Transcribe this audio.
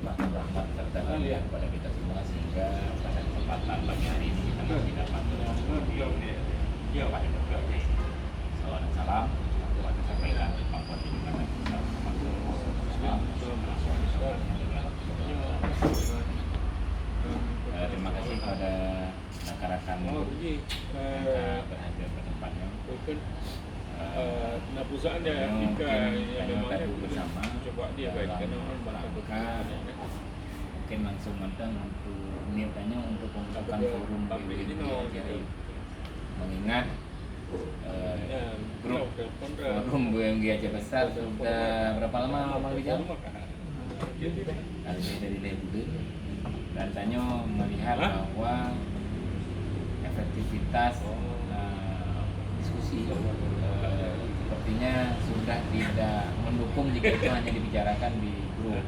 Pak Rahmat serta kalian kepada kita semua sehingga pada kesempatan pagi hari ini kita masih dapat pada berbagai salam dan salam telah disampaikan kemampuan di mana kita terima kasih kepada rekan-rekan yang berhadir ke tempatnya. Nah perusahaan dia Afrika yang memang bersama coba dia baikkan mungkin langsung mentang untuk niatannya untuk membuka forum BMG mengingat grup forum BMG Aceh Besar sudah berapa lama Bang Rijal? Kali ini dari Lebude dan Tanyo melihat bahwa efektivitas diskusi sepertinya sudah tidak mendukung jika itu hanya dibicarakan di grup.